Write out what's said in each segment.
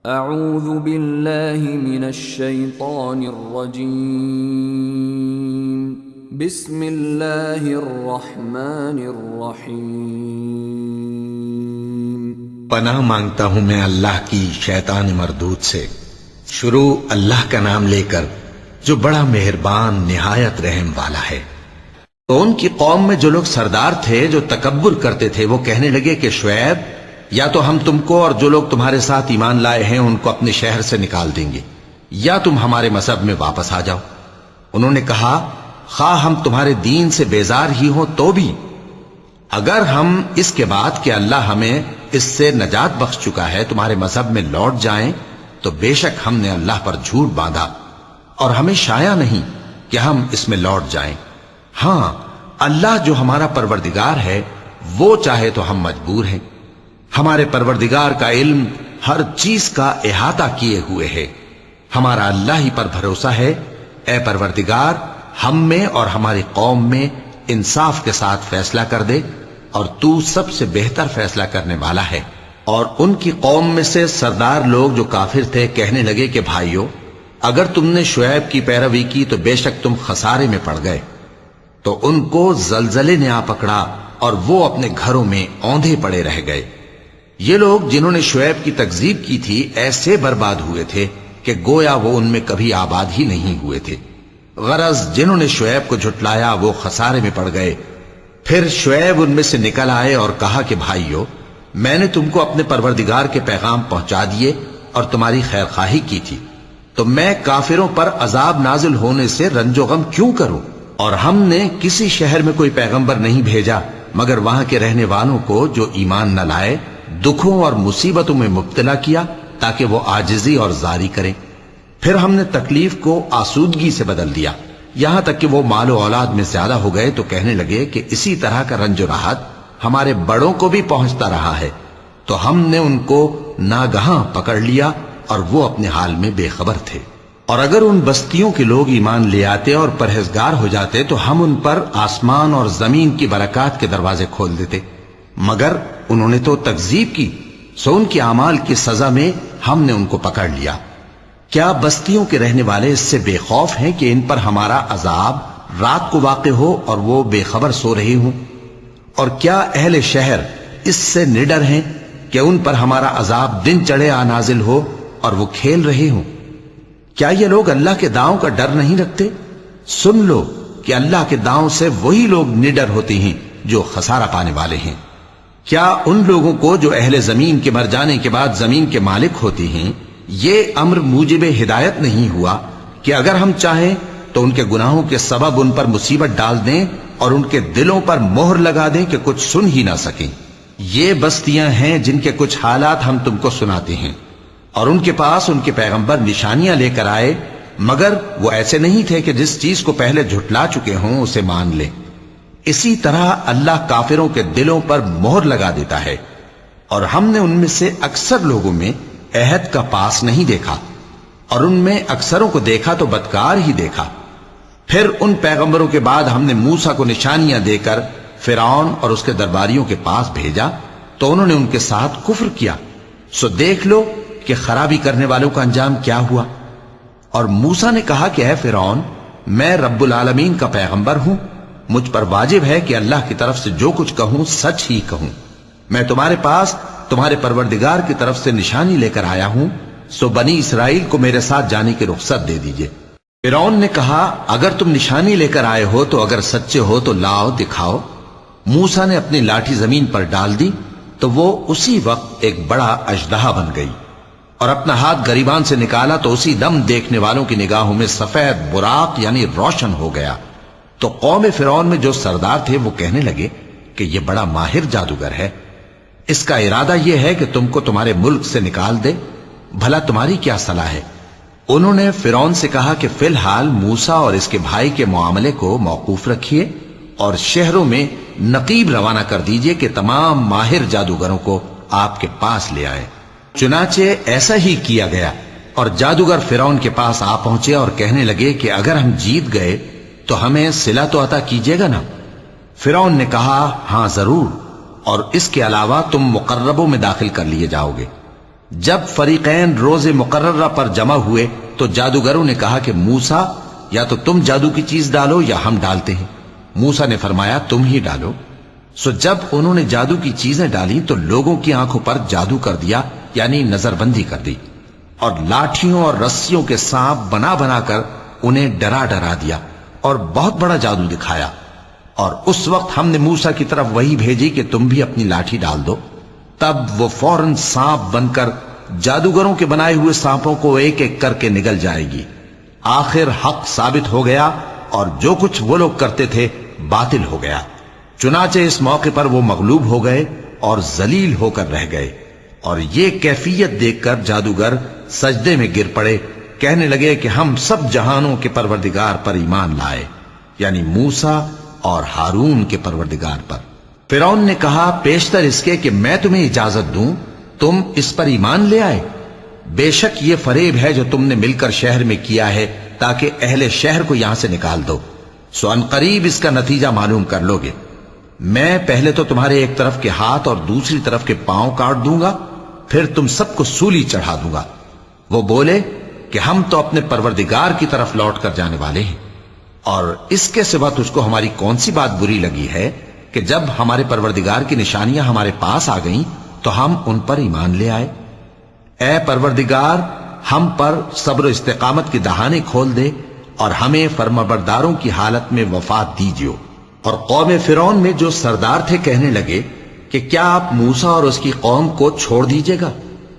اعوذ باللہ من الشیطان الرجیم بسم اللہ الرحمن الرحیم۔ پناہ مانگتا ہوں میں اللہ کی شیطان مردود سے۔ شروع اللہ کا نام لے کر جو بڑا مہربان نہایت رحم والا ہے۔ تو ان کی قوم میں جو لوگ سردار تھے جو تکبر کرتے تھے وہ کہنے لگے کہ شعیب یا تو ہم تم کو اور جو لوگ تمہارے ساتھ ایمان لائے ہیں ان کو اپنے شہر سے نکال دیں گے یا تم ہمارے مذہب میں واپس آ جاؤ۔ انہوں نے کہا خواہ ہم تمہارے دین سے بیزار ہی ہوں تو بھی اگر ہم اس کے بعد کہ اللہ ہمیں اس سے نجات بخش چکا ہے تمہارے مذہب میں لوٹ جائیں تو بے شک ہم نے اللہ پر جھوٹ باندھا اور ہمیں شایع نہیں کہ ہم اس میں لوٹ جائیں۔ ہاں اللہ جو ہمارا پروردگار ہے وہ چاہے تو ہم مجبور ہیں۔ ہمارے پروردگار کا علم ہر چیز کا احاطہ کیے ہوئے ہے۔ ہمارا اللہ ہی پر بھروسہ ہے۔ اے پروردگار ہم میں اور ہماری قوم میں انصاف کے ساتھ فیصلہ کر دے اور تو سب سے بہتر فیصلہ کرنے والا ہے۔ اور ان کی قوم میں سے سردار لوگ جو کافر تھے کہنے لگے کہ بھائیو اگر تم نے شعیب کی پیروی کی تو بے شک تم خسارے میں پڑ گئے۔ تو ان کو زلزلے نے آ پکڑا اور وہ اپنے گھروں میں اوندھے پڑے رہ گئے۔ یہ لوگ جنہوں نے شعیب کی تکذیب کی تھی ایسے برباد ہوئے تھے کہ گویا وہ ان میں کبھی آباد ہی نہیں ہوئے تھے۔ غرض جنہوں نے شعیب کو جھٹلایا وہ خسارے میں پڑ گئے۔ پھر شعیب ان میں سے نکل آئے اور کہا کہ بھائیو میں نے تم کو اپنے پروردگار کے پیغام پہنچا دیے اور تمہاری خیر خواہی کی تھی، تو میں کافروں پر عذاب نازل ہونے سے رنج و غم کیوں کروں؟ اور ہم نے کسی شہر میں کوئی پیغمبر نہیں بھیجا مگر وہاں کے رہنے والوں کو جو ایمان نہ لائے دکھوں اور مصیبتوں میں مبتلا کیا تاکہ وہ عاجزی اور زاری کریں۔ پھر ہم نے تکلیف کو آسودگی سے بدل دیا یہاں تک کہ وہ مال و اولاد میں زیادہ ہو گئے تو کہنے لگے کہ اسی طرح کا رنج و راحت ہمارے بڑوں کو بھی پہنچتا رہا ہے۔ تو ہم نے ان کو ناگہاں پکڑ لیا اور وہ اپنے حال میں بے خبر تھے۔ اور اگر ان بستیوں کے لوگ ایمان لے آتے اور پرہیزگار ہو جاتے تو ہم ان پر آسمان اور زمین کی برکات کے دروازے کھول دیتے، مگر انہوں نے تو تکذیب کی، سو ان کے اعمال کی سزا میں ہم نے ان کو پکڑ لیا۔ کیا بستیوں کے رہنے والے اس سے بے خوف ہیں کہ ان پر ہمارا عذاب رات کو واقع ہو اور وہ بے خبر سو رہے ہوں؟ اور کیا اہل شہر اس سے نڈر ہیں کہ ان پر ہمارا عذاب دن چڑھے آ نازل ہو اور وہ کھیل رہے ہوں؟ کیا یہ لوگ اللہ کے داؤں کا ڈر نہیں رکھتے؟ سن لو کہ اللہ کے داؤں سے وہی لوگ نڈر ہوتے ہیں جو خسارہ پانے والے ہیں۔ کیا ان لوگوں کو جو اہل زمین کے مر جانے کے بعد زمین کے مالک ہوتے ہیں یہ امر موجب ہدایت نہیں ہوا کہ اگر ہم چاہیں تو ان کے گناہوں کے سبب ان پر مصیبت ڈال دیں اور ان کے دلوں پر مہر لگا دیں کہ کچھ سن ہی نہ سکیں؟ یہ بستیاں ہیں جن کے کچھ حالات ہم تم کو سناتے ہیں، اور ان کے پاس ان کے پیغمبر نشانیاں لے کر آئے مگر وہ ایسے نہیں تھے کہ جس چیز کو پہلے جھٹلا چکے ہوں اسے مان لیں۔ اسی طرح اللہ کافروں کے دلوں پر مہر لگا دیتا ہے، اور ہم نے ان میں سے اکثر لوگوں میں عہد کا پاس نہیں دیکھا اور ان میں اکثروں کو دیکھا تو بدکار ہی دیکھا۔ پھر ان پیغمبروں کے بعد ہم نے موسیٰ کو نشانیاں دے کر فرعون اور اس کے درباریوں کے پاس بھیجا تو انہوں نے ان کے ساتھ کفر کیا، سو دیکھ لو کہ خرابی کرنے والوں کا انجام کیا ہوا۔ اور موسیٰ نے کہا کہ اے فرعون میں رب العالمین کا پیغمبر ہوں، مجھ پر واجب ہے کہ اللہ کی طرف سے جو کچھ کہوں سچ ہی کہوں۔ میں تمہارے پاس تمہارے پروردگار کی طرف سے نشانی لے کر آیا ہوں، سو بنی اسرائیل کو میرے ساتھ جانے کی رخصت دے دیجئے۔ فرعون نے کہا اگر تم نشانی لے کر آئے ہو تو اگر سچے ہو تو لاؤ دکھاؤ۔ موسیٰ نے اپنی لاٹھی زمین پر ڈال دی تو وہ اسی وقت ایک بڑا اژدہا بن گئی، اور اپنا ہاتھ گریبان سے نکالا تو اسی دم دیکھنے والوں کی نگاہوں میں سفید براق یعنی روشن ہو گیا۔ تو قوم فرعون میں جو سردار تھے وہ کہنے لگے کہ یہ بڑا ماہر جادوگر ہے، اس کا ارادہ یہ ہے کہ تم کو تمہارے ملک سے نکال دے، بھلا تمہاری کیا صلاح ہے؟ انہوں نے فرعون سے کہا کہ فی الحال موسیٰ اور اس کے بھائی کے معاملے کو موقوف رکھیے اور شہروں میں نقیب روانہ کر دیجئے کہ تمام ماہر جادوگروں کو آپ کے پاس لے آئے۔ چنانچہ ایسا ہی کیا گیا، اور جادوگر فرعون کے پاس آ پہنچے اور کہنے لگے کہ اگر ہم جیت گئے تو ہمیں صلہ تو عطا کیجیے گا نا؟ فرعون نے کہا ہاں ضرور، اور اس کے علاوہ تم مقربوں میں داخل کر لیے جاؤ گے۔ جب فریقین روز مقررہ پر جمع ہوئے تو جادوگروں نے کہا کہ موسیٰ یا تو تم جادو کی چیز ڈالو یا ہم ڈالتے ہیں۔ موسیٰ نے فرمایا تم ہی ڈالو۔ سو جب انہوں نے جادو کی چیزیں ڈالی تو لوگوں کی آنکھوں پر جادو کر دیا، یعنی نظر بندی کر دی، اور لاٹھیوں اور رسیوں کے سانپ بنا بنا کر انہیں ڈرا ڈرا دیا اور بہت بڑا جادو دکھایا۔ اور اس وقت ہم نے موسیٰ کی طرف وحی بھیجی کہ تم بھی اپنی لاٹھی ڈال دو، تب وہ فوراً سانپ بن کر جادوگروں کے بنائے ہوئے سانپوں کو ایک ایک کر کے نگل جائے گی۔ آخر حق ثابت ہو گیا اور جو کچھ وہ لوگ کرتے تھے باطل ہو گیا۔ چنانچہ اس موقع پر وہ مغلوب ہو گئے اور ذلیل ہو کر رہ گئے، اور یہ کیفیت دیکھ کر جادوگر سجدے میں گر پڑے، کہنے لگے کہ ہم سب جہانوں کے پروردگار پر ایمان لائے، یعنی موسیٰ اور ہارون کے پروردگار پر۔ فرعون نے کہا پیشتر اس کے کہ میں تمہیں اجازت دوں تم اس پر ایمان لے آئے، بے شک یہ فریب ہے جو تم نے مل کر شہر میں کیا ہے تاکہ اہل شہر کو یہاں سے نکال دو، سو ان قریب اس کا نتیجہ معلوم کر لو گے۔ میں پہلے تو تمہارے ایک طرف کے ہاتھ اور دوسری طرف کے پاؤں کاٹ دوں گا، پھر تم سب کو سولی چڑھا دوں گا۔ وہ بولے کہ ہم تو اپنے پروردگار کی طرف لوٹ کر جانے والے ہیں، اور اس کے سوا تجھ کو ہماری کون سی بات بری لگی ہے کہ جب ہمارے پروردگار کی نشانیاں ہمارے پاس آ گئیں تو ہم ان پر ایمان لے آئے۔ اے پروردگار، ہم پر صبر و استقامت کی دہانے کھول دے اور ہمیں فرمانبرداروں کی حالت میں وفات دیجیو۔ اور قوم فرعون میں جو سردار تھے کہنے لگے کہ کیا آپ موسیٰ اور اس کی قوم کو چھوڑ دیجیے گا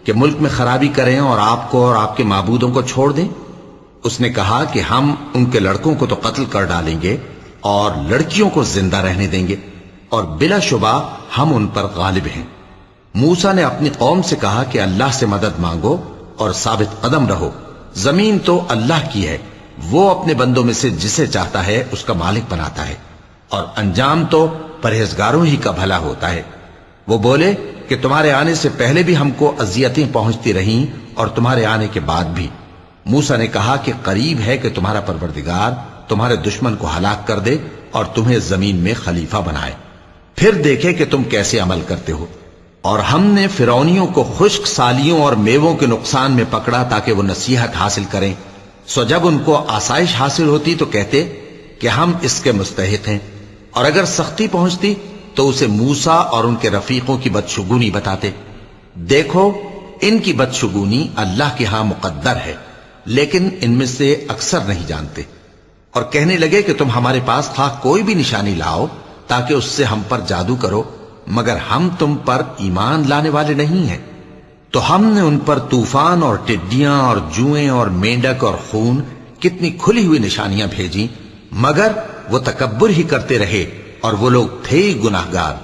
کہ ملک میں خرابی کریں اور آپ کو اور آپ کے معبودوں کو چھوڑ دیں؟ اس نے کہا کہ ہم ان کے لڑکوں کو تو قتل کر ڈالیں گے اور لڑکیوں کو زندہ رہنے دیں گے، اور بلا شبہ ہم ان پر غالب ہیں۔ موسیٰ نے اپنی قوم سے کہا کہ اللہ سے مدد مانگو اور ثابت قدم رہو، زمین تو اللہ کی ہے، وہ اپنے بندوں میں سے جسے چاہتا ہے اس کا مالک بناتا ہے، اور انجام تو پرہیزگاروں ہی کا بھلا ہوتا ہے۔ وہ بولے کہ تمہارے آنے سے پہلے بھی ہم کو اذیتیں پہنچتی رہیں اور تمہارے آنے کے بعد بھی۔ موسیٰ نے کہا کہ قریب ہے کہ تمہارا پروردگار تمہارے دشمن کو ہلاک کر دے اور تمہیں زمین میں خلیفہ بنائے، پھر دیکھے کہ تم کیسے عمل کرتے ہو۔ اور ہم نے فرعونیوں کو خشک سالیوں اور میووں کے نقصان میں پکڑا تاکہ وہ نصیحت حاصل کریں، سو جب ان کو آسائش حاصل ہوتی تو کہتے کہ ہم اس کے مستحق ہیں، اور اگر سختی پہنچتی تو اسے موسیٰ اور ان کے رفیقوں کی بدشگونی بتاتے۔ دیکھو ان کی بدشگونی اللہ کے ہاں مقدر ہے، لیکن ان میں سے اکثر نہیں جانتے۔ اور کہنے لگے کہ تم ہمارے پاس خواہ کوئی بھی نشانی لاؤ تاکہ اس سے ہم پر جادو کرو، مگر ہم تم پر ایمان لانے والے نہیں ہیں۔ تو ہم نے ان پر طوفان اور ٹڈیاں اور جوئیں اور مینڈک اور خون کتنی کھلی ہوئی نشانیاں بھیجیں، مگر وہ تکبر ہی کرتے رہے اور وہ لوگ تھے ہی گناہگار۔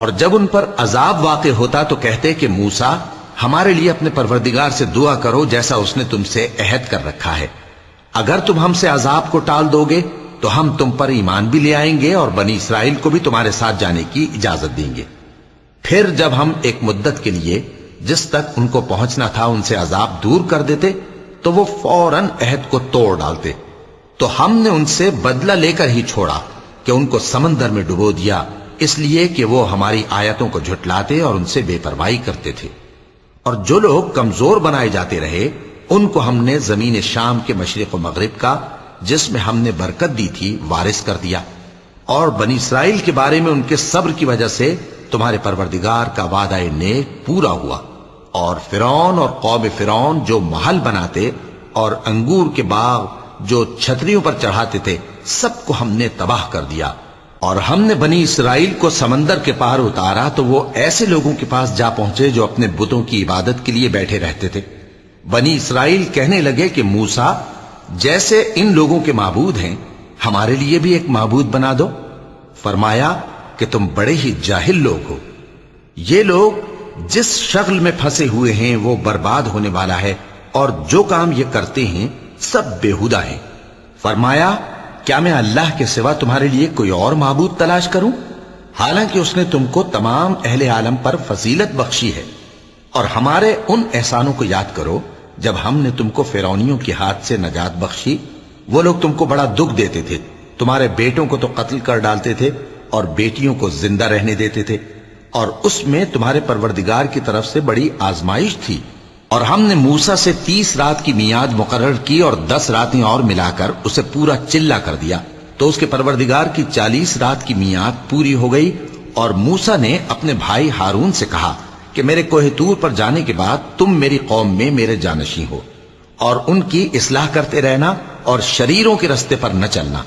اور جب ان پر عذاب واقع ہوتا تو کہتے کہ موسیٰ ہمارے لیے اپنے پروردگار سے دعا کرو جیسا اس نے تم سے عہد کر رکھا ہے، اگر تم ہم سے عذاب کو ٹال دو گے تو ہم تم پر ایمان بھی لے آئیں گے اور بنی اسرائیل کو بھی تمہارے ساتھ جانے کی اجازت دیں گے۔ پھر جب ہم ایک مدت کے لیے جس تک ان کو پہنچنا تھا ان سے عذاب دور کر دیتے تو وہ فوراً عہد کو توڑ ڈالتے، تو ہم نے ان سے بدلہ لے کر ہی چھوڑا کہ ان کو سمندر میں ڈبو دیا، اس لیے کہ وہ ہماری آیتوں کو جھٹلاتے اور ان سے بے پرواہی کرتے تھے۔ اور جو لوگ کمزور بنائے جاتے رہے ان کو ہم نے زمین شام کے مشرق و مغرب کا جس میں ہم نے برکت دی تھی وارث کر دیا، اور بنی اسرائیل کے بارے میں ان کے صبر کی وجہ سے تمہارے پروردگار کا وعدہ نیک پورا ہوا۔ اور فرعون اور قوم فرعون جو محل بناتے اور انگور کے باغ جو چھتریوں پر چڑھاتے تھے سب کو ہم نے تباہ کر دیا۔ اور ہم نے بنی اسرائیل کو سمندر کے پار اتارا تو وہ ایسے لوگوں کے پاس جا پہنچے جو اپنے بتوں کی عبادت کے لیے بیٹھے رہتے تھے۔ بنی اسرائیل کہنے لگے کہ موسیٰ جیسے ان لوگوں کے معبود ہیں ہمارے لیے بھی ایک معبود بنا دو۔ فرمایا کہ تم بڑے ہی جاہل لوگ ہو، یہ لوگ جس شغل میں پھنسے ہوئے ہیں وہ برباد ہونے والا ہے، اور جو کام یہ کرتے ہیں سب بےہودہ ہیں۔ فرمایا کیا میں اللہ کے سوا تمہارے لیے کوئی اور معبود تلاش کروں، حالانکہ اس نے تم کو تمام اہل عالم پر فضیلت بخشی ہے۔ اور ہمارے ان احسانوں کو یاد کرو جب ہم نے تم کو فرعونیوں کے ہاتھ سے نجات بخشی، وہ لوگ تم کو بڑا دکھ دیتے تھے، تمہارے بیٹوں کو تو قتل کر ڈالتے تھے اور بیٹیوں کو زندہ رہنے دیتے تھے، اور اس میں تمہارے پروردگار کی طرف سے بڑی آزمائش تھی، اور ہم نے موسیٰ سے 30 رات کی میعاد مقرر کی اور 10 راتیں اور ملا کر اسے پورا چلا کر دیا، تو اس کے پروردگار کی 40 رات کی میعاد پوری ہو گئی۔ اور موسیٰ نے اپنے بھائی ہارون سے کہا کہ میرے کوہ طور پر جانے کے بعد تم میری قوم میں میرے جانشین ہو، اور ان کی اصلاح کرتے رہنا اور شریروں کے رستے پر نہ چلنا۔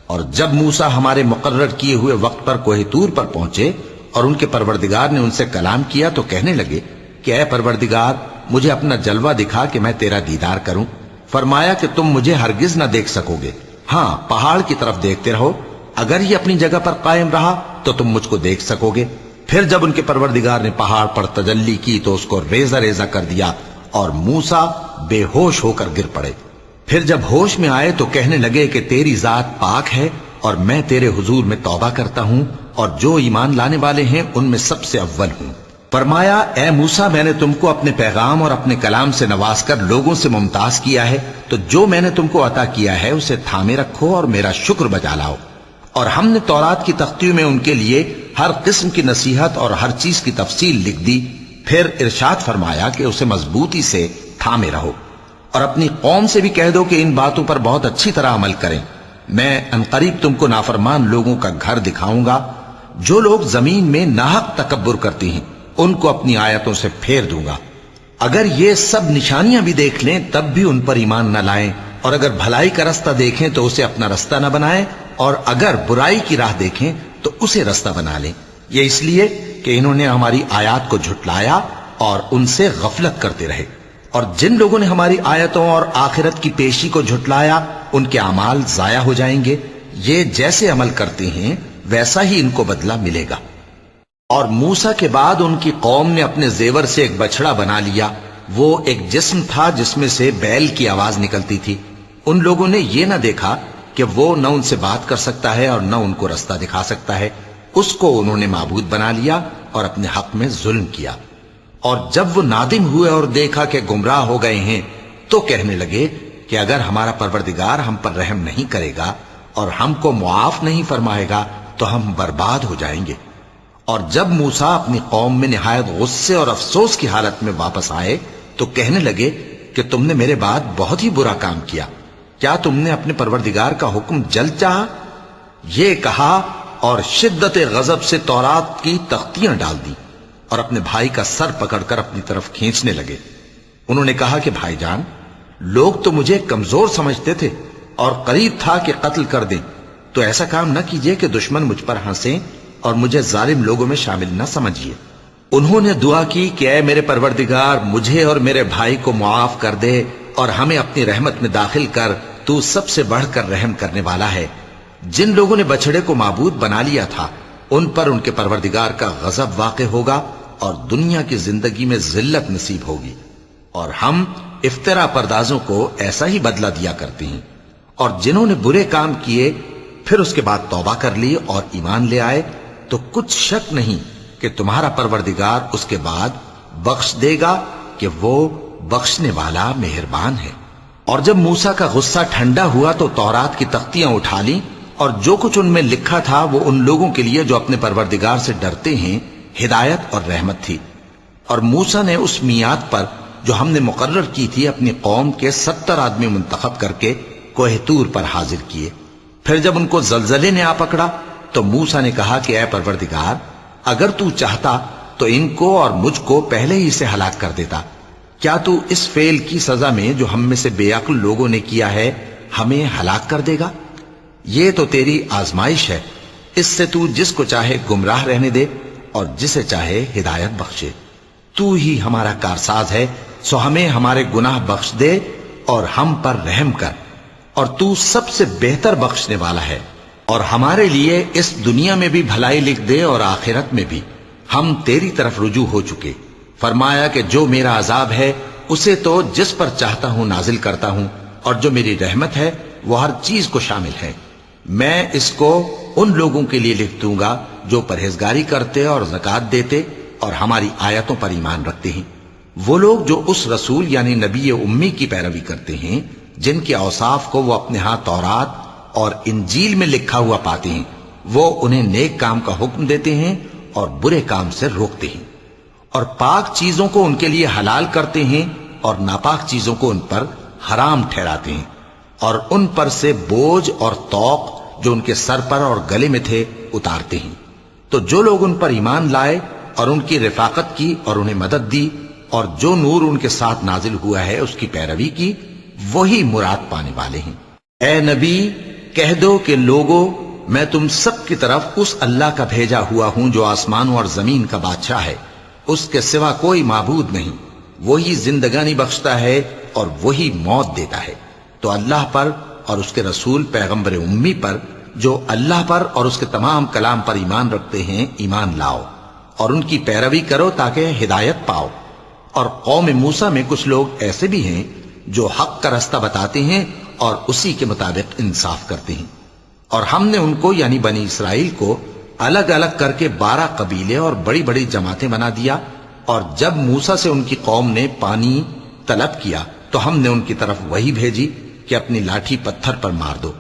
اور جب موسیٰ ہمارے مقرر کیے ہوئے وقت پر کوہ طور پر پہنچے اور ان کے پروردگار نے ان سے کلام کیا تو کہنے لگے کہ اے پروردگار، مجھے اپنا جلوہ دکھا کہ میں تیرا دیدار کروں۔ فرمایا کہ تم مجھے ہرگز نہ دیکھ سکو گے، ہاں پہاڑ کی طرف دیکھتے رہو، اگر یہ اپنی جگہ پر قائم رہا تو تم مجھ کو دیکھ سکو گے۔ پھر جب ان کے پروردگار نے پہاڑ پر تجلی کی تو اس کو ریزہ ریزہ کر دیا اور موسیٰ بے ہوش ہو کر گر پڑے۔ پھر جب ہوش میں آئے تو کہنے لگے کہ تیری ذات پاک ہے اور میں تیرے حضور میں توبہ کرتا ہوں اور جو ایمان لانے والے ہیں ان میں سب سے اول ہوں۔ فرمایا اے موسیٰ، میں نے تم کو اپنے پیغام اور اپنے کلام سے نواز کر لوگوں سے ممتاز کیا ہے، تو جو میں نے تم کو عطا کیا ہے اسے تھامے رکھو اور میرا شکر بجا لاؤ۔ اور ہم نے تورات کی تختیوں میں ان کے لیے ہر قسم کی نصیحت اور ہر چیز کی تفصیل لکھ دی۔ پھر ارشاد فرمایا کہ اسے مضبوطی سے تھامے رہو اور اپنی قوم سے بھی کہہ دو کہ ان باتوں پر بہت اچھی طرح عمل کریں۔ میں انقریب تم کو نافرمان لوگوں کا گھر دکھاؤں گا، جو لوگ زمین میں ناحق تکبر کرتے ہیں ان کو اپنی آیتوں سے پھیر دوں گا۔ اگر یہ سب نشانیاں بھی دیکھ لیں تب بھی ان پر ایمان نہ لائیں، اور اگر بھلائی کا رستہ دیکھیں تو اسے اپنا رستہ نہ بنائیں، اور اگر برائی کی راہ دیکھیں تو اسے رستہ بنا لیں۔ یہ اس لیے کہ انہوں نے ہماری آیات کو جھٹلایا اور ان سے غفلت کرتے رہے۔ اور جن لوگوں نے ہماری آیتوں اور آخرت کی پیشی کو جھٹلایا ان کے اعمال ضائع ہو جائیں گے۔ یہ جیسے عمل کرتے ہیں ویسا ہی ان کو بدلہ ملے گا۔ اور موسیٰ کے بعد ان کی قوم نے اپنے زیور سے ایک بچڑا بنا لیا، وہ ایک جسم تھا جس میں سے بیل کی آواز نکلتی تھی۔ ان لوگوں نے یہ نہ دیکھا کہ وہ نہ ان سے بات کر سکتا ہے اور نہ ان کو رستہ دکھا سکتا ہے، اس کو انہوں نے معبود بنا لیا اور اپنے حق میں ظلم کیا۔ اور جب وہ نادم ہوئے اور دیکھا کہ گمراہ ہو گئے ہیں تو کہنے لگے کہ اگر ہمارا پروردگار ہم پر رحم نہیں کرے گا اور ہم کو معاف نہیں فرمائے گا تو ہم برباد ہو جائیں گے۔ اور جب موسیٰ اپنی قوم میں نہایت غصے اور افسوس کی حالت میں واپس آئے تو کہنے لگے کہ تم نے میرے بعد بہت ہی برا کام کیا، کیا تم نے اپنے پروردگار کا حکم جلد چاہا؟ یہ کہا اور شدت غضب سے تورات کی تختیاں ڈال دی اور اپنے بھائی کا سر پکڑ کر اپنی طرف کھینچنے لگے۔ انہوں نے کہا کہ بھائی جان، لوگ تو مجھے کمزور سمجھتے تھے اور قریب تھا کہ قتل کر دیں، تو ایسا کام نہ کیجیے کہ دشمن مجھ پر ہنسیں اور مجھے ظالم لوگوں میں شامل نہ سمجھیے۔ انہوں نے دعا کی کہ اے میرے پروردگار، مجھے اور میرے بھائی کو معاف کر دے اور ہمیں اپنی رحمت میں داخل کر، تو سب سے بڑھ کر رحم کرنے والا ہے۔ جن لوگوں نے بچڑے کو معبود بنا لیا تھا ان پر ان کے پروردگار کا غضب واقع ہوگا اور دنیا کی زندگی میں ذلت نصیب ہوگی، اور ہم افترا پردازوں کو ایسا ہی بدلہ دیا کرتے ہیں۔ اور جنہوں نے برے کام کیے پھر اس کے بعد توبہ کر لی اور ایمان لے آئے تو کچھ شک نہیں کہ تمہارا پروردگار اس کے بعد بخش دے گا کہ وہ بخشنے والا مہربان ہے۔ اور جب موسیٰ کا غصہ ٹھنڈا ہوا تو تورات کی تختیاں اٹھا لیں، اور جو کچھ ان میں لکھا تھا وہ ان لوگوں کے لیے جو اپنے پروردگار سے ڈرتے ہیں ہدایت اور رحمت تھی۔ اور موسیٰ نے اس میعاد پر جو ہم نے مقرر کی تھی اپنی قوم کے 70 آدمی منتخب کر کے کوہ طور پر حاضر کیے۔ پھر جب ان کو زلزلے نے آ پکڑا تو موسیٰ نے کہا کہ اے پروردگار، اگر تو چاہتا تو ان کو اور مجھ کو پہلے ہی سے ہلاک کر دیتا۔ کیا تو اس فعل کی سزا میں جو ہم میں سے بے عقل لوگوں نے کیا ہے ہمیں ہلاک کر دے گا؟ یہ تو تیری آزمائش ہے، اس سے تو جس کو چاہے گمراہ رہنے دے اور جسے چاہے ہدایت بخشے۔ تو ہی ہمارا کارساز ہے، سو ہمیں ہمارے گناہ بخش دے اور ہم پر رحم کر، اور تو سب سے بہتر بخشنے والا ہے۔ اور ہمارے لیے اس دنیا میں بھی بھلائی لکھ دے اور آخرت میں بھی، ہم تیری طرف رجوع ہو چکے۔ فرمایا کہ جو میرا عذاب ہے اسے تو جس پر چاہتا ہوں نازل کرتا ہوں، اور جو میری رحمت ہے وہ ہر چیز کو شامل ہے۔ میں اس کو ان لوگوں کے لیے لکھ دوں گا جو پرہیزگاری کرتے اور زکوٰۃ دیتے اور ہماری آیتوں پر ایمان رکھتے ہیں، وہ لوگ جو اس رسول یعنی نبی امی کی پیروی کرتے ہیں جن کے اوصاف کو وہ اپنے ہاں تورات اور انجیل میں لکھا ہوا پاتے ہیں، وہ انہیں نیک کام کا حکم دیتے ہیں اور برے کام سے روکتے ہیں، اور پاک چیزوں کو ان کے لیے حلال کرتے ہیں اور ناپاک چیزوں کو ان پر حرام ٹھہراتے ہیں، اور ان پر سے بوجھ اور طوق جو ان کے سر پر اور گلے میں تھے اتارتے ہیں۔ تو جو لوگ ان پر ایمان لائے اور ان کی رفاقت کی اور انہیں مدد دی، اور جو نور ان کے ساتھ نازل ہوا ہے اس کی پیروی کی، وہی مراد پانے والے ہیں۔ اے نبی کہہ دو کہ لوگو، میں تم سب کی طرف اس اللہ کا بھیجا ہوا ہوں جو آسمانوں اور زمین کا بادشاہ ہے، اس کے سوا کوئی معبود نہیں، وہی زندگانی بخشتا ہے اور وہی موت دیتا ہے۔ تو اللہ پر اور اس کے رسول پیغمبر امی پر جو اللہ پر اور اس کے تمام کلام پر ایمان رکھتے ہیں ایمان لاؤ، اور ان کی پیروی کرو تاکہ ہدایت پاؤ۔ اور قوم موسیٰ میں کچھ لوگ ایسے بھی ہیں جو حق کا رستہ بتاتے ہیں اور اسی کے مطابق انصاف کرتے ہیں۔ اور ہم نے ان کو یعنی بنی اسرائیل کو الگ الگ کر کے 12 قبیلے اور بڑی بڑی جماعتیں بنا دیا، اور جب موسیٰ سے ان کی قوم نے پانی طلب کیا تو ہم نے ان کی طرف وہی بھیجی کہ اپنی لاٹھی پتھر پر مار دو،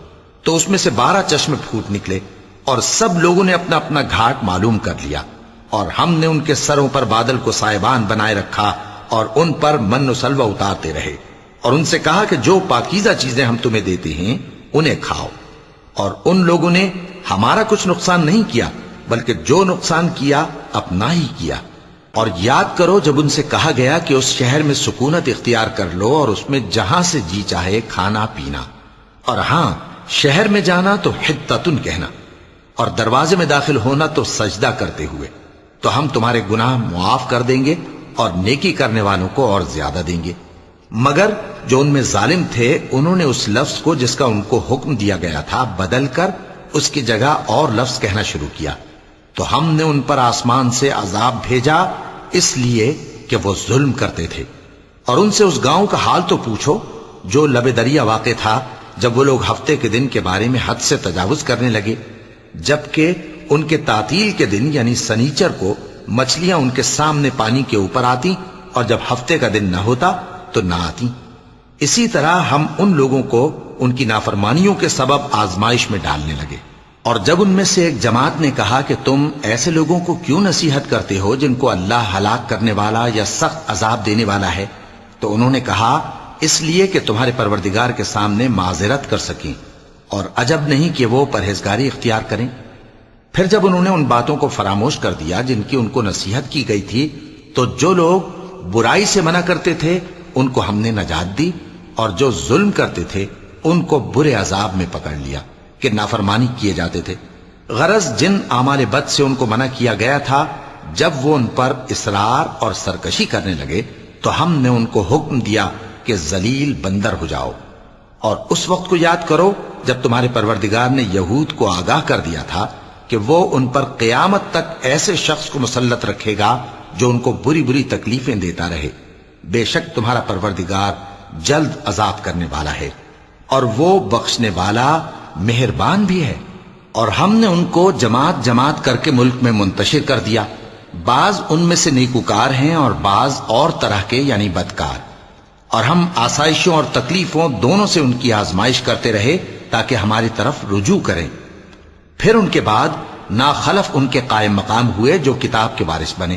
تو اس میں سے 12 چشمے پھوٹ نکلے، اور سب لوگوں نے اپنا اپنا گھاٹ معلوم کر لیا۔ اور ہم نے ان کے سروں پر بادل کو سائبان بنائے رکھا اور ان پر من و سلوہ اتارتے رہے، اور ان سے کہا کہ جو پاکیزہ چیزیں ہم تمہیں دیتے ہیں انہیں کھاؤ۔ اور ان لوگوں نے ہمارا کچھ نقصان نہیں کیا، بلکہ جو نقصان کیا اپنا ہی کیا۔ اور یاد کرو جب ان سے کہا گیا کہ اس شہر میں سکونت اختیار کر لو اور اس میں جہاں سے جی چاہے کھانا پینا، اور ہاں شہر میں جانا تو حطتن کہنا، اور دروازے میں داخل ہونا تو سجدہ کرتے ہوئے، تو ہم تمہارے گناہ معاف کر دیں گے اور نیکی کرنے والوں کو اور زیادہ دیں گے۔ مگر جو ان میں ظالم تھے انہوں نے اس لفظ کو جس کا ان کو حکم دیا گیا تھا بدل کر اس کی جگہ اور لفظ کہنا شروع کیا، تو ہم نے ان پر آسمان سے عذاب بھیجا اس لیے کہ وہ ظلم کرتے تھے۔ اور ان سے اس گاؤں کا حال تو پوچھو جو لب دریا واقع تھا، جب وہ لوگ ہفتے کے دن کے بارے میں حد سے تجاوز کرنے لگے، جبکہ ان کے تعطیل کے دن یعنی سنیچر کو مچھلیاں ان کے سامنے پانی کے اوپر آتی، اور جب ہفتے کا دن نہ ہوتا تو نہ آتی۔ اسی طرح ہم ان لوگوں کو ان کی نافرمانیوں کے سبب آزمائش میں ڈالنے لگے۔ اور جب ان میں سے ایک جماعت نے کہا کہ تم ایسے لوگوں کو کیوں نصیحت کرتے ہو جن کو اللہ ہلاک کرنے والا یا سخت عذاب دینے والا ہے، تو انہوں نے کہا اس لیے کہ تمہارے پروردگار کے سامنے معذرت کر سکیں، اور عجب نہیں کہ وہ پرہیزگاری اختیار کریں۔ پھر جب انہوں نے ان باتوں کو فراموش کر دیا جن کی ان کو نصیحت کی گئی تھی، تو جو لوگ برائی سے منع کرتے تھے ان کو ہم نے نجات دی، اور جو ظلم کرتے تھے ان کو برے عذاب میں پکڑ لیا کہ نافرمانی کیے جاتے تھے۔ غرض جن اعمال بد سے ان کو منع کیا گیا تھا، جب وہ ان پر اصرار اور سرکشی کرنے لگے تو ہم نے ان کو حکم دیا کہ ذلیل بندر ہو جاؤ۔ اور اس وقت کو یاد کرو جب تمہارے پروردگار نے یہود کو آگاہ کر دیا تھا کہ وہ ان پر قیامت تک ایسے شخص کو مسلط رکھے گا جو ان کو بری بری تکلیفیں دیتا رہے۔ بے شک تمہارا پروردگار جلد عذاب کرنے والا ہے، اور وہ بخشنے والا مہربان بھی ہے۔ اور ہم نے ان کو جماعت جماعت کر کے ملک میں منتشر کر دیا، بعض ان میں سے نیکوکار ہیں اور بعض اور طرح کے یعنی بدکار۔ اور ہم آسائشوں اور تکلیفوں دونوں سے ان کی آزمائش کرتے رہے تاکہ ہماری طرف رجوع کریں۔ پھر ان کے بعد ناخلف ان کے قائم مقام ہوئے جو کتاب کے وارث بنے۔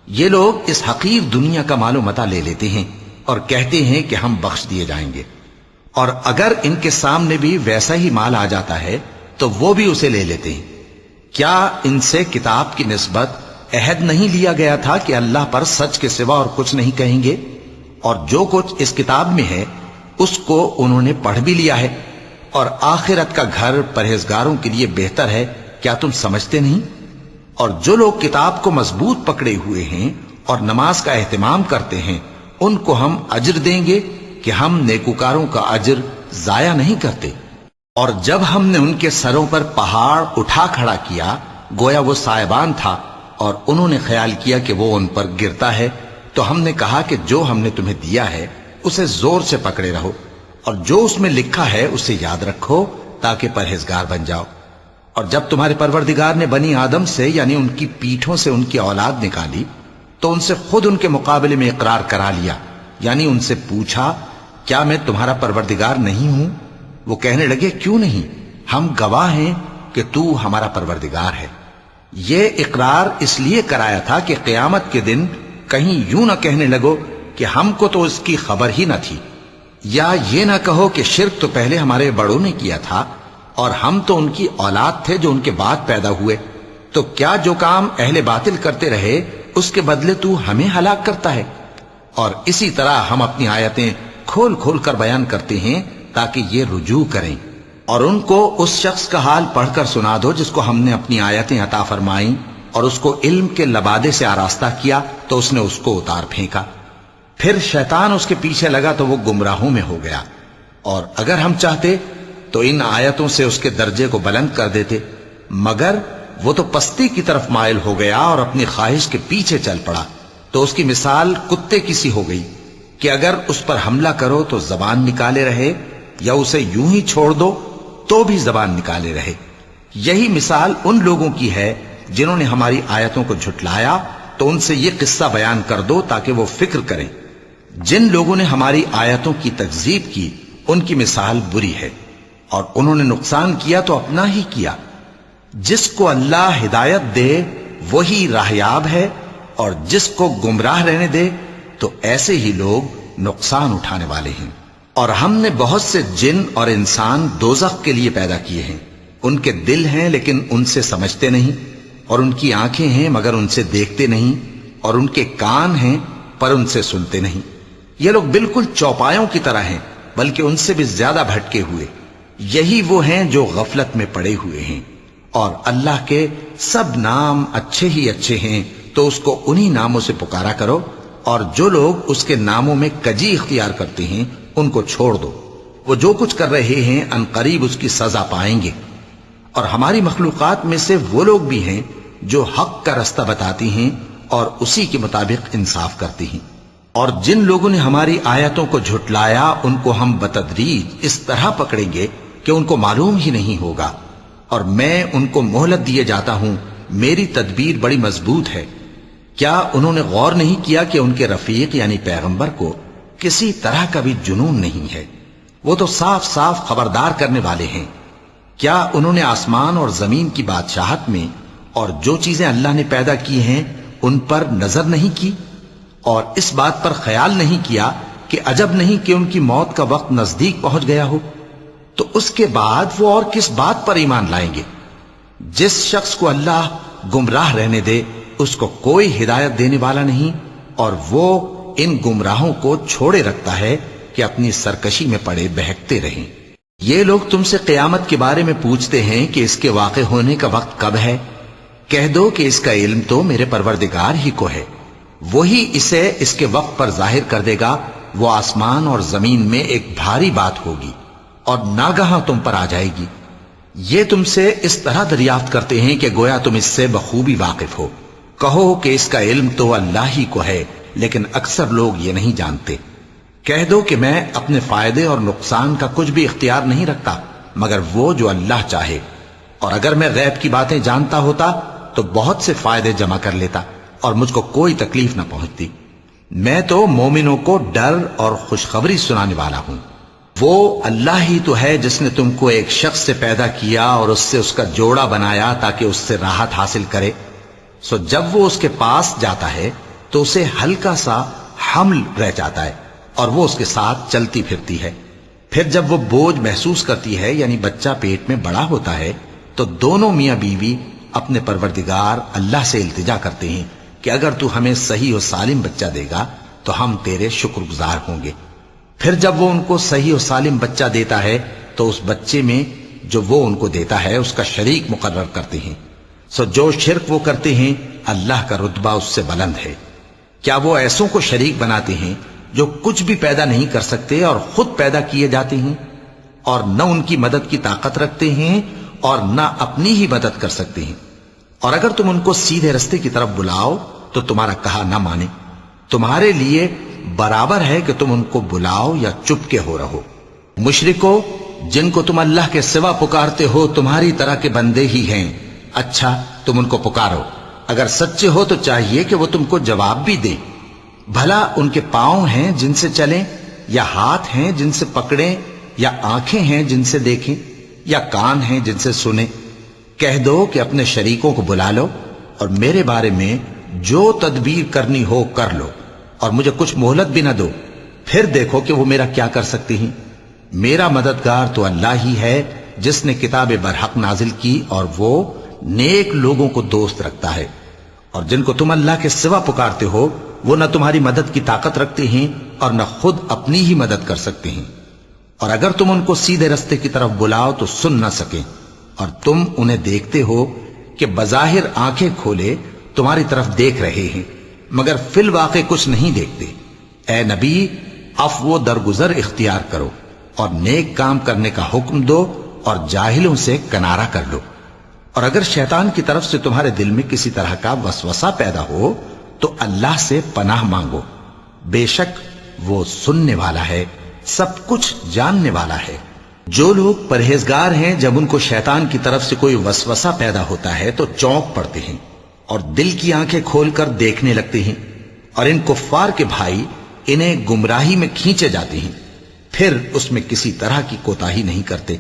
یہ لوگ اس حقیر دنیا کا مال و متاع لے لیتے ہیں اور کہتے ہیں کہ ہم بخش دیے جائیں گے، اور اگر ان کے سامنے بھی ویسا ہی مال آ جاتا ہے تو وہ بھی اسے لے لیتے ہیں۔ کیا ان سے کتاب کی نسبت عہد نہیں لیا گیا تھا کہ اللہ پر سچ کے سوا اور کچھ نہیں کہیں گے؟ اور جو کچھ اس کتاب میں ہے اس کو انہوں نے پڑھ بھی لیا ہے، اور آخرت کا گھر پرہیزگاروں کے لیے بہتر ہے، کیا تم سمجھتے نہیں؟ اور جو لوگ کتاب کو مضبوط پکڑے ہوئے ہیں اور نماز کا اہتمام کرتے ہیں ان کو ہم اجر دیں گے کہ ہم نیکوکاروں کا اجر ضائع نہیں کرتے۔ اور جب ہم نے ان کے سروں پر پہاڑ اٹھا کھڑا کیا گویا وہ سائبان تھا، اور انہوں نے خیال کیا کہ وہ ان پر گرتا ہے، تو ہم نے کہا کہ جو ہم نے تمہیں دیا ہے اسے زور سے پکڑے رہو، اور جو اس میں لکھا ہے اسے یاد رکھو تاکہ پرہیزگار بن جاؤ۔ اور جب تمہارے پروردگار نے بنی آدم سے یعنی ان کی پیٹھوں سے ان کی اولاد نکالی تو ان سے خود ان کے مقابلے میں اقرار کرا لیا، یعنی ان سے پوچھا کیا میں تمہارا پروردگار نہیں ہوں؟ وہ کہنے لگے کیوں نہیں، ہم گواہ ہیں کہ تو ہمارا پروردگار ہے۔ یہ اقرار اس لیے کرایا تھا کہ قیامت کے دن کہیں یوں نہ کہنے لگو کہ ہم کو تو اس کی خبر ہی نہ تھی، یا یہ نہ کہو کہ شرک تو پہلے ہمارے بڑوں نے کیا تھا اور ہم تو ان کی اولاد تھے جو ان کے بعد پیدا ہوئے، تو کیا جو کام اہل باطل کرتے رہے اس کے بدلے تو ہمیں ہلاک کرتا ہے؟ اور اسی طرح ہم اپنی آیتیں کھول کھول کر بیان کرتے ہیں تاکہ یہ رجوع کریں، اور ان کو اس شخص کا حال پڑھ کر سنا دو جس کو ہم نے اپنی آیتیں عطا فرمائیں اور اس کو علم کے لبادے سے آراستہ کیا تو اس نے اس کو اتار پھینکا، پھر شیطان اس کے پیچھے لگا تو وہ گمراہوں میں ہو گیا، اور اگر ہم چاہتے تو ان آیتوں سے اس کے درجے کو بلند کر دیتے، مگر وہ تو پستی کی طرف مائل ہو گیا اور اپنی خواہش کے پیچھے چل پڑا، تو اس کی مثال کتے کی سی ہو گئی کہ اگر اس پر حملہ کرو تو زبان نکالے رہے، یا اسے یوں ہی چھوڑ دو تو بھی زبان نکالے رہے۔ یہی مثال ان لوگوں کی ہے جنہوں نے ہماری آیتوں کو جھٹلایا، تو ان سے یہ قصہ بیان کر دو تاکہ وہ فکر کریں۔ جن لوگوں نے ہماری آیتوں کی تکذیب کی ان کی مثال بری ہے، اور انہوں نے نقصان کیا تو اپنا ہی کیا۔ جس کو اللہ ہدایت دے وہی راہیاب ہے، اور جس کو گمراہ رہنے دے تو ایسے ہی لوگ نقصان اٹھانے والے ہیں۔ اور ہم نے بہت سے جن اور انسان دوزخ کے لیے پیدا کیے ہیں، ان کے دل ہیں لیکن ان سے سمجھتے نہیں، اور ان کی آنکھیں ہیں مگر ان سے دیکھتے نہیں، اور ان کے کان ہیں پر ان سے سنتے نہیں۔ یہ لوگ بالکل چوپایوں کی طرح ہیں بلکہ ان سے بھی زیادہ بھٹکے ہوئے۔ یہی وہ ہیں جو غفلت میں پڑے ہوئے ہیں، اور اللہ کے سب نام اچھے ہی اچھے ہیں، تو اس کو انہی ناموں سے پکارا کرو، اور جو لوگ اس کے ناموں میں کجی اختیار کرتے ہیں ان کو چھوڑ دو، وہ جو کچھ کر رہے ہیں ان قریب اس کی سزا پائیں گے۔ اور ہماری مخلوقات میں سے وہ لوگ بھی ہیں جو حق کا رستہ بتاتی ہیں اور اسی کے مطابق انصاف کرتی ہیں، اور جن لوگوں نے ہماری آیتوں کو جھٹلایا ان کو ہم بتدریج اس طرح پکڑیں گے کہ ان کو معلوم ہی نہیں ہوگا، اور میں ان کو مہلت دیے جاتا ہوں، میری تدبیر بڑی مضبوط ہے۔ کیا انہوں نے غور نہیں کیا کہ ان کے رفیق یعنی پیغمبر کو کسی طرح کا بھی جنون نہیں ہے، وہ تو صاف صاف خبردار کرنے والے ہیں۔ کیا انہوں نے آسمان اور زمین کی بادشاہت میں اور جو چیزیں اللہ نے پیدا کی ہیں ان پر نظر نہیں کی، اور اس بات پر خیال نہیں کیا کہ عجب نہیں کہ ان کی موت کا وقت نزدیک پہنچ گیا ہو؟ تو اس کے بعد وہ اور کس بات پر ایمان لائیں گے؟ جس شخص کو اللہ گمراہ رہنے دے اس کو کوئی ہدایت دینے والا نہیں، اور وہ ان گمراہوں کو چھوڑے رکھتا ہے کہ اپنی سرکشی میں پڑے بہکتے رہیں۔ یہ لوگ تم سے قیامت کے بارے میں پوچھتے ہیں کہ اس کے واقع ہونے کا وقت کب ہے؟ کہہ دو کہ اس کا علم تو میرے پروردگار ہی کو ہے، وہی اسے اس کے وقت پر ظاہر کر دے گا۔ وہ آسمان اور زمین میں ایک بھاری بات ہوگی اور ناگہاں تم پر آ جائے گی۔ یہ تم سے اس طرح دریافت کرتے ہیں کہ گویا تم اس سے بخوبی واقف ہو۔ کہو کہ اس کا علم تو اللہ ہی کو ہے، لیکن اکثر لوگ یہ نہیں جانتے۔ کہہ دو کہ میں اپنے فائدے اور نقصان کا کچھ بھی اختیار نہیں رکھتا مگر وہ جو اللہ چاہے، اور اگر میں غیب کی باتیں جانتا ہوتا تو بہت سے فائدے جمع کر لیتا اور مجھ کو کوئی تکلیف نہ پہنچتی۔ میں تو مومنوں کو ڈر اور خوشخبری سنانے والا ہوں۔ وہ اللہ ہی تو ہے جس نے تم کو ایک شخص سے پیدا کیا اور اس سے اس کا جوڑا بنایا تاکہ اس سے راحت حاصل کرے، سو جب وہ اس کے پاس جاتا ہے تو اسے ہلکا سا حمل رہ جاتا ہے اور وہ اس کے ساتھ چلتی پھرتی ہے۔ پھر جب وہ بوجھ محسوس کرتی ہے یعنی بچہ پیٹ میں بڑا ہوتا ہے تو دونوں میاں بیوی اپنے پروردگار اللہ سے التجا کرتے ہیں کہ اگر تو ہمیں صحیح و سالم بچہ دے گا تو ہم تیرے شکر گزار ہوں گے۔ پھر جب وہ ان کو صحیح و سالم بچہ دیتا ہے تو اس بچے میں جو وہ ان کو دیتا ہے اس کا شریک مقرر کرتے ہیں، سو جو شرک وہ کرتے ہیں اللہ کا رتبہ اس سے بلند ہے۔ کیا وہ ایسوں کو شریک بناتے ہیں جو کچھ بھی پیدا نہیں کر سکتے اور خود پیدا کیے جاتے ہیں، اور نہ ان کی مدد کی طاقت رکھتے ہیں اور نہ اپنی ہی مدد کر سکتے ہیں؟ اور اگر تم ان کو سیدھے رستے کی طرف بلاؤ تو تمہارا کہا نہ مانے، تمہارے لیے برابر ہے کہ تم ان کو بلاؤ یا چپ کے ہو رہو۔ مشرکو، جن کو تم اللہ کے سوا پکارتے ہو تمہاری طرح کے بندے ہی ہیں، اچھا تم ان کو پکارو، اگر سچے ہو تو چاہیے کہ وہ تم کو جواب بھی دیں۔ بھلا ان کے پاؤں ہیں جن سے چلیں، یا ہاتھ ہیں جن سے پکڑیں، یا آنکھیں ہیں جن سے دیکھیں، یا کان ہیں جن سے سنیں؟ کہہ دو کہ اپنے شریکوں کو بلا لو اور میرے بارے میں جو تدبیر کرنی ہو کر لو، اور مجھے کچھ مہلت بھی نہ دو، پھر دیکھو کہ وہ میرا کیا کر سکتی ہیں۔ میرا مددگار تو اللہ ہی ہے جس نے کتاب برحق نازل کی، اور وہ نیک لوگوں کو دوست رکھتا ہے۔ اور جن کو تم اللہ کے سوا پکارتے ہو وہ نہ تمہاری مدد کی طاقت رکھتے ہیں اور نہ خود اپنی ہی مدد کر سکتے ہیں، اور اگر تم ان کو سیدھے رستے کی طرف بلاؤ تو سن نہ سکیں، اور تم انہیں دیکھتے ہو کہ بظاہر آنکھیں کھولے تمہاری طرف دیکھ رہے ہیں مگر فی الواقع کچھ نہیں دیکھتے۔ اے نبی، عفو و درگزر اختیار کرو اور نیک کام کرنے کا حکم دو اور جاہلوں سے کنارہ کر لو۔ اور اگر شیطان کی طرف سے تمہارے دل میں کسی طرح کا وسوسہ پیدا ہو تو اللہ سے پناہ مانگو، بے شک وہ سننے والا ہے، سب کچھ جاننے والا ہے۔ جو لوگ پرہیزگار ہیں جب ان کو شیطان کی طرف سے کوئی وسوسہ پیدا ہوتا ہے تو چونک پڑتے ہیں اور دل کی آنکھیں کھول کر دیکھنے لگتے ہیں، اور ان کفار کے بھائی انہیں گمراہی میں کھینچے جاتے ہیں، پھر اس میں کسی طرح کی کوتاہی نہیں کرتے۔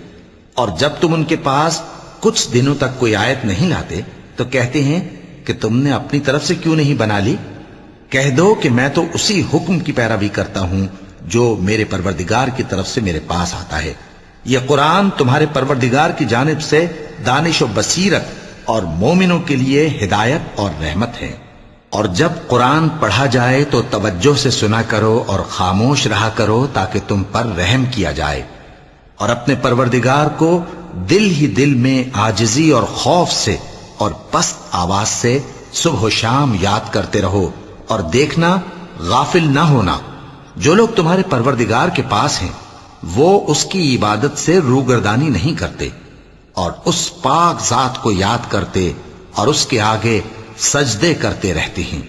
اور جب تم ان کے پاس کچھ دنوں تک کوئی آیت نہیں لاتے تو کہتے ہیں کہ تم نے اپنی طرف سے کیوں نہیں بنا لی؟ کہہ دو کہ میں تو اسی حکم کی پیروی کرتا ہوں جو میرے پروردگار کی طرف سے میرے پاس آتا ہے۔ یہ قرآن تمہارے پروردگار کی جانب سے دانش و بصیرت اور مومنوں کے لیے ہدایت اور رحمت ہے۔ اور جب قرآن پڑھا جائے تو توجہ سے سنا کرو اور خاموش رہا کرو تاکہ تم پر رحم کیا جائے، اور اپنے پروردگار کو دل ہی دل میں عاجزی اور خوف سے اور پست آواز سے صبح و شام یاد کرتے رہو، اور دیکھنا غافل نہ ہونا۔ جو لوگ تمہارے پروردگار کے پاس ہیں وہ اس کی عبادت سے روگردانی نہیں کرتے، اور اس پاک ذات کو یاد کرتے اور اس کے آگے سجدے کرتے رہتے ہیں۔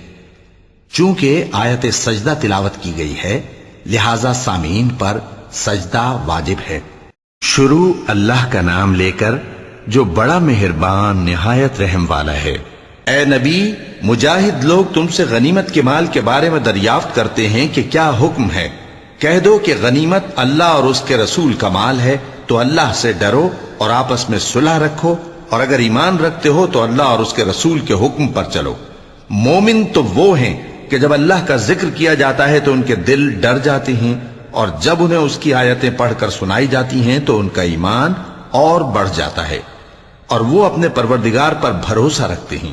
چونکہ آیت سجدہ تلاوت کی گئی ہے لہذا سامعین پر سجدہ واجب ہے۔ شروع اللہ کا نام لے کر جو بڑا مہربان نہایت رحم والا ہے۔ اے نبی، مجاہد لوگ تم سے غنیمت کے مال کے بارے میں دریافت کرتے ہیں کہ کیا حکم ہے۔ کہہ دو کہ غنیمت اللہ اور اس کے رسول کا مال ہے، تو اللہ سے ڈرو اور آپس میں صلح رکھو، اور اگر ایمان رکھتے ہو تو اللہ اور اس کے رسول کے حکم پر چلو۔ مومن تو وہ ہیں کہ جب اللہ کا ذکر کیا جاتا ہے تو ان کے دل ڈر جاتے ہیں، اور جب انہیں اس کی آیتیں پڑھ کر سنائی جاتی ہیں تو ان کا ایمان اور بڑھ جاتا ہے، اور وہ اپنے پروردگار پر بھروسہ رکھتے ہیں۔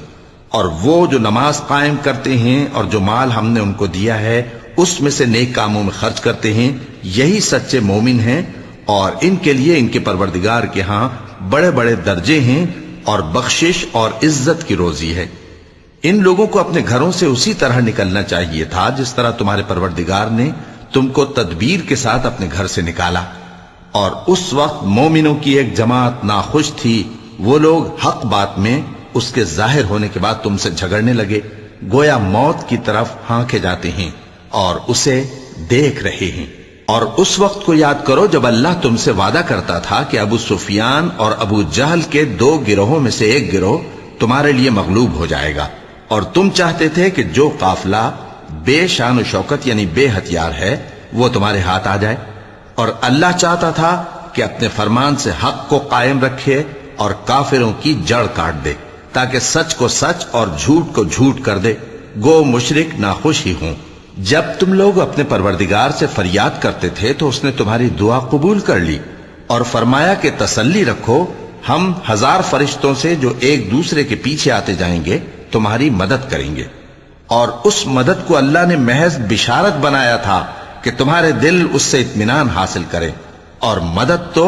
اور وہ جو نماز قائم کرتے ہیں اور جو مال ہم نے ان کو دیا ہے اس میں سے نیک کاموں میں خرچ کرتے ہیں، یہی سچے مومن ہیں، اور ان کے لیے ان کے پروردگار کے ہاں بڑے بڑے درجے ہیں اور بخشش اور عزت کی روزی ہے۔ ان لوگوں کو اپنے گھروں سے اسی طرح نکلنا چاہیے تھا جس طرح تمہارے پروردگار نے تم کو تدبیر کے ساتھ اپنے گھر سے نکالا۔ اور اس وقت مومنوں کی ایک جماعت ناخوش تھی، وہ لوگ حق بات میں اس کے ظاہر ہونے کے بعد تم سے جھگڑنے لگے، گویا موت کی طرف ہانکے جاتے ہیں اور اسے دیکھ رہے ہیں۔ اور اس وقت کو یاد کرو جب اللہ تم سے وعدہ کرتا تھا کہ ابو سفیان اور ابو جہل کے 2 گروہوں میں سے ایک گروہ تمہارے لیے مغلوب ہو جائے گا، اور تم چاہتے تھے کہ جو قافلہ بے شان و شوکت یعنی بے ہتھیار ہے وہ تمہارے ہاتھ آ جائے، اور اللہ چاہتا تھا کہ اپنے فرمان سے حق کو قائم رکھے اور کافروں کی جڑ کاٹ دے، تاکہ سچ کو سچ اور جھوٹ کو جھوٹ کر دے، گو مشرک ناخوش ہی ہوں۔ جب تم لوگ اپنے پروردگار سے فریاد کرتے تھے تو اس نے تمہاری دعا قبول کر لی اور فرمایا کہ تسلی رکھو، ہم 1000 فرشتوں سے جو ایک دوسرے کے پیچھے آتے جائیں گے تمہاری مدد کریں گے۔ اور اس مدد کو اللہ نے محض بشارت بنایا تھا کہ تمہارے دل اس سے اطمینان حاصل کرے، اور مدد تو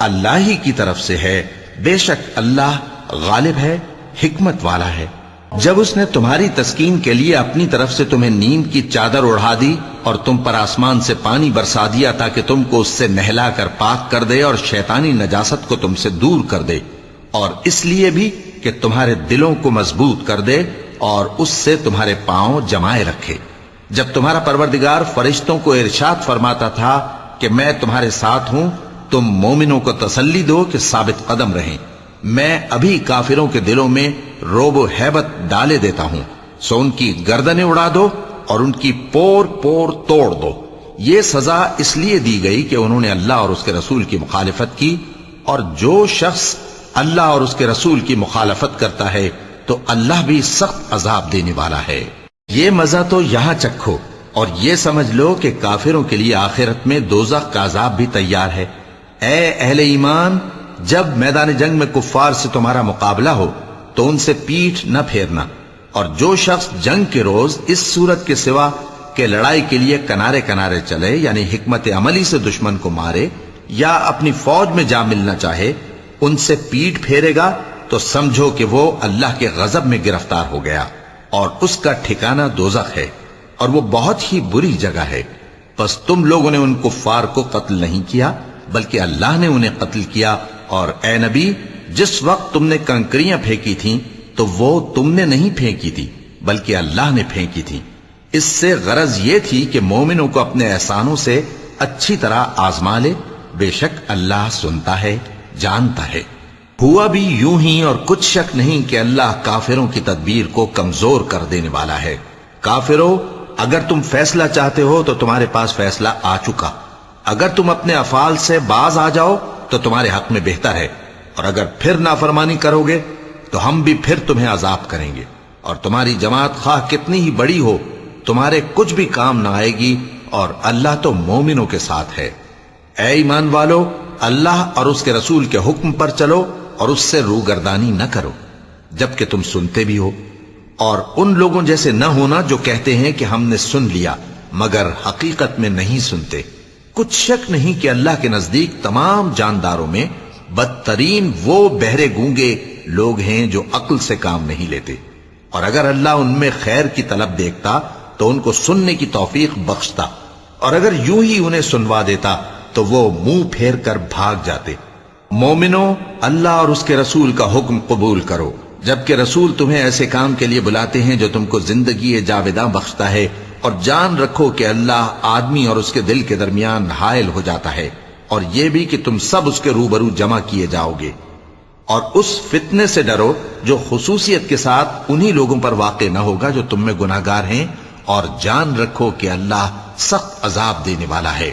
اللہ ہی کی طرف سے ہے، بے شک اللہ غالب ہے، حکمت والا ہے۔ جب اس نے تمہاری تسکین کے لیے اپنی طرف سے تمہیں نیند کی چادر اڑھا دی اور تم پر آسمان سے پانی برسا دیا تاکہ تم کو اس سے نہلا کر پاک کر دے اور شیطانی نجاست کو تم سے دور کر دے، اور اس لیے بھی کہ تمہارے دلوں کو مضبوط کر دے اور اس سے تمہارے پاؤں جمائے رکھے۔ جب تمہارا پروردگار فرشتوں کو ارشاد فرماتا تھا کہ میں تمہارے ساتھ ہوں، تم مومنوں کو تسلی دو کہ ثابت قدم رہیں، میں ابھی کافروں کے دلوں میں روب و ہیبت ڈالے دیتا ہوں، سو ان کی گردنیں اڑا دو اور ان کی پور پور توڑ دو۔ یہ سزا اس لیے دی گئی کہ انہوں نے اللہ اور اس کے رسول کی مخالفت کی، اور جو شخص اللہ اور اس کے رسول کی مخالفت کرتا ہے تو اللہ بھی سخت عذاب دینے والا ہے۔ یہ مزہ تو یہاں چکھو اور یہ سمجھ لو کہ کافروں کے لیے آخرت میں دوزخ کا عذاب بھی تیار ہے۔ اے اہل ایمان، جب میدان جنگ میں کفار سے تمہارا مقابلہ ہو تو ان سے پیٹھ نہ پھیرنا، اور جو شخص جنگ کے روز اس صورت کے سوا کہ لڑائی کے لیے کنارے کنارے چلے، یعنی حکمت عملی سے دشمن کو مارے یا اپنی فوج میں جا ملنا چاہے، ان سے پیٹھ پھیرے گا تو سمجھو کہ وہ اللہ کے غضب میں گرفتار ہو گیا، اور اس کا ٹھکانہ دوزخ ہے، اور وہ بہت ہی بری جگہ ہے۔ پس تم لوگوں نے ان کفار کو قتل نہیں کیا بلکہ اللہ نے انہیں قتل کیا، اور اے نبی، جس وقت تم نے کنکریاں پھینکی تھیں تو وہ تم نے نہیں پھینکی تھی بلکہ اللہ نے پھینکی تھی۔ اس سے غرض یہ تھی کہ مومنوں کو اپنے احسانوں سے اچھی طرح آزما لے، بے شک اللہ سنتا ہے، جانتا ہے۔ ہوا بھی یوں ہی، اور کچھ شک نہیں کہ اللہ کافروں کی تدبیر کو کمزور کر دینے والا ہے۔ کافروں، اگر تم فیصلہ چاہتے ہو تو تمہارے پاس فیصلہ آ چکا، اگر تم اپنے افعال سے باز آ جاؤ تو تمہارے حق میں بہتر ہے، اور اگر پھر نافرمانی کرو گے تو ہم بھی پھر تمہیں عذاب کریں گے، اور تمہاری جماعت خواہ کتنی ہی بڑی ہو تمہارے کچھ بھی کام نہ آئے گی، اور اللہ تو مومنوں کے ساتھ ہے۔ اے ایمان والو، اللہ اور اس کے رسول کے حکم پر چلو اور اس سے روگردانی نہ کرو جبکہ تم سنتے بھی ہو، اور ان لوگوں جیسے نہ ہونا جو کہتے ہیں کہ ہم نے سن لیا مگر حقیقت میں نہیں سنتے۔ کچھ شک نہیں کہ اللہ کے نزدیک تمام جانداروں میں بدترین وہ بہرے گونگے لوگ ہیں جو عقل سے کام نہیں لیتے، اور اگر اللہ ان میں خیر کی طلب دیکھتا تو ان کو سننے کی توفیق بخشتا، اور اگر یوں ہی انہیں سنوا دیتا تو وہ منہ پھیر کر بھاگ جاتے۔ مومنوں، اللہ اور اس کے رسول کا حکم قبول کرو، جبکہ رسول تمہیں ایسے کام کے لیے بلاتے ہیں جو تم کو زندگی جاوداں بخشتا ہے، اور جان رکھو کہ اللہ آدمی اور اس کے دل کے درمیان حائل ہو جاتا ہے، اور یہ بھی کہ تم سب اس کے روبرو جمع کیے جاؤ گے۔ اور اس فتنے سے ڈرو جو خصوصیت کے ساتھ انہی لوگوں پر واقع نہ ہوگا جو تم میں گناہگار ہیں، اور جان رکھو کہ اللہ سخت عذاب دینے والا ہے۔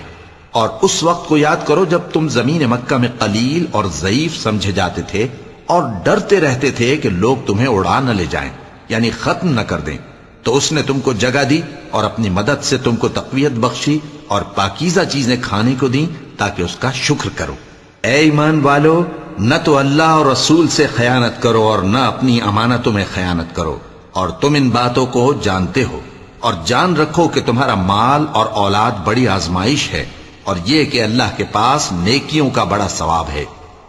اور اس وقت کو یاد کرو جب تم زمین مکہ میں قلیل اور ضعیف سمجھے جاتے تھے اور ڈرتے رہتے تھے کہ لوگ تمہیں اڑا نہ لے جائیں، یعنی ختم نہ کر دیں، تو اس نے تم کو جگہ دی اور اپنی مدد سے تم کو تقویت بخشی اور پاکیزہ چیزیں کھانے کو دیں تاکہ اس کا شکر کرو۔ اے ایمان والو، نہ تو اللہ اور رسول سے خیانت کرو اور نہ اپنی امانتوں میں خیانت کرو، اور تم ان باتوں کو جانتے ہو، اور جان رکھو کہ تمہارا مال اور اولاد بڑی آزمائش ہے، اور یہ کہ اللہ کے پاس نیکیوں کا بڑا ثواب ہے۔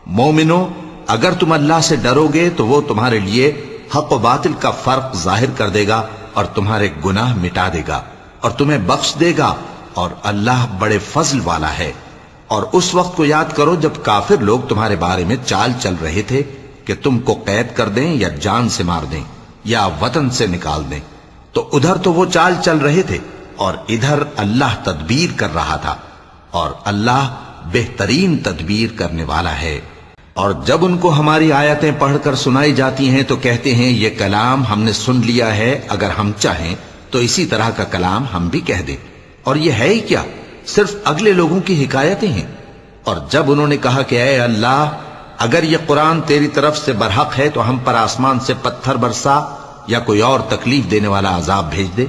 مومنو، اگر تم اللہ سے ڈرو گے تو وہ تمہارے لیے حق و باطل کا فرق ظاہر کر دے گا اور تمہارے گناہ مٹا دے گا اور تمہیں بخش دے گا، اور اللہ بڑے فضل والا ہے۔ اور اس وقت کو یاد کرو جب کافر لوگ تمہارے بارے میں چال چل رہے تھے کہ تم کو قید کر دیں یا جان سے مار دیں یا وطن سے نکال دیں، تو ادھر تو وہ چال چل رہے تھے اور ادھر اللہ تدبیر کر رہا تھا، اور اللہ بہترین تدبیر کرنے والا ہے۔ اور جب ان کو ہماری آیتیں پڑھ کر سنائی جاتی ہیں تو کہتے ہیں یہ کلام ہم نے سن لیا ہے، اگر ہم چاہیں تو اسی طرح کا کلام ہم بھی کہہ دیں، اور یہ ہے ہی کیا، صرف اگلے لوگوں کی حکایتیں ہیں۔ اور جب انہوں نے کہا کہ اے اللہ، اگر یہ قرآن تیری طرف سے برحق ہے تو ہم پر آسمان سے پتھر برسا یا کوئی اور تکلیف دینے والا عذاب بھیج دے،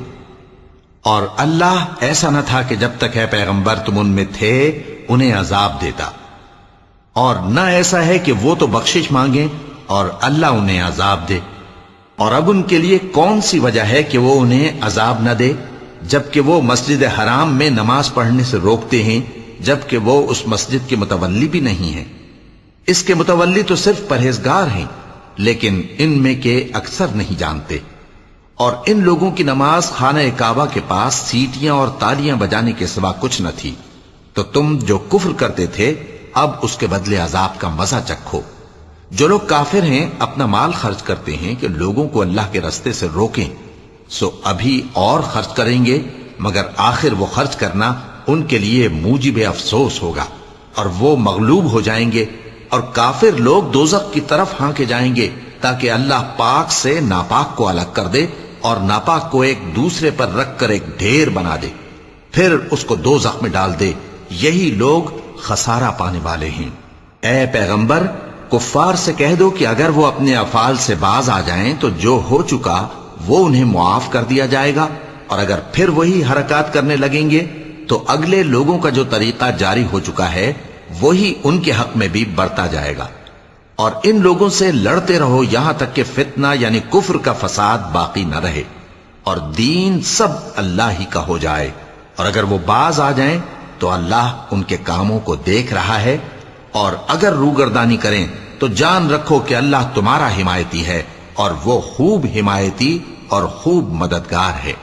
اور اللہ ایسا نہ تھا کہ جب تک اے پیغمبر تم ان میں تھے انہیں عذاب دیتا، اور نہ ایسا ہے کہ وہ تو بخشش مانگیں اور اللہ انہیں عذاب دے۔ اور اب ان کے لیے کون سی وجہ ہے کہ وہ انہیں عذاب نہ دے، جبکہ وہ مسجد حرام میں نماز پڑھنے سے روکتے ہیں، جبکہ وہ اس مسجد کے متولی بھی نہیں ہیں۔ اس کے متولی تو صرف پرہیزگار ہیں، لیکن ان میں کے اکثر نہیں جانتے۔ اور ان لوگوں کی نماز خانہ کعبہ کے پاس سیٹیاں اور تالیاں بجانے کے سوا کچھ نہ تھی، تو تم جو کفر کرتے تھے اب اس کے بدلے عذاب کا مزہ چکھو۔ جو لوگ کافر ہیں اپنا مال خرچ کرتے ہیں کہ لوگوں کو اللہ کے رستے سے روکیں، سو ابھی اور خرچ کریں گے، مگر آخر وہ خرچ کرنا ان کے لیے موجب افسوس ہوگا، اور وہ مغلوب ہو جائیں گے، اور کافر لوگ دوزخ کی طرف ہانکے جائیں گے تاکہ اللہ پاک سے ناپاک کو الگ کر دے اور ناپاک کو ایک دوسرے پر رکھ کر ایک ڈھیر بنا دے، پھر اس کو دوزخ میں ڈال دے۔ یہی لوگ خسارہ پانے والے ہیں۔ اے پیغمبر، کفار سے کہہ دو کہ اگر وہ اپنے افعال سے باز آ جائیں تو جو ہو چکا وہ انہیں معاف کر دیا جائے گا، اور اگر پھر وہی حرکات کرنے لگیں گے تو اگلے لوگوں کا جو طریقہ جاری ہو چکا ہے وہی ان کے حق میں بھی برتا جائے گا. اور ان لوگوں سے لڑتے رہو یہاں تک کہ فتنہ یعنی کفر کا فساد باقی نہ رہے اور دین سب اللہ ہی کا ہو جائے. اور اگر وہ باز آ جائیں تو اللہ ان کے کاموں کو دیکھ رہا ہے، اور اگر روگردانی کریں تو جان رکھو کہ اللہ تمہارا حمایتی ہے اور وہ خوب حمایتی اور خوب مددگار ہے.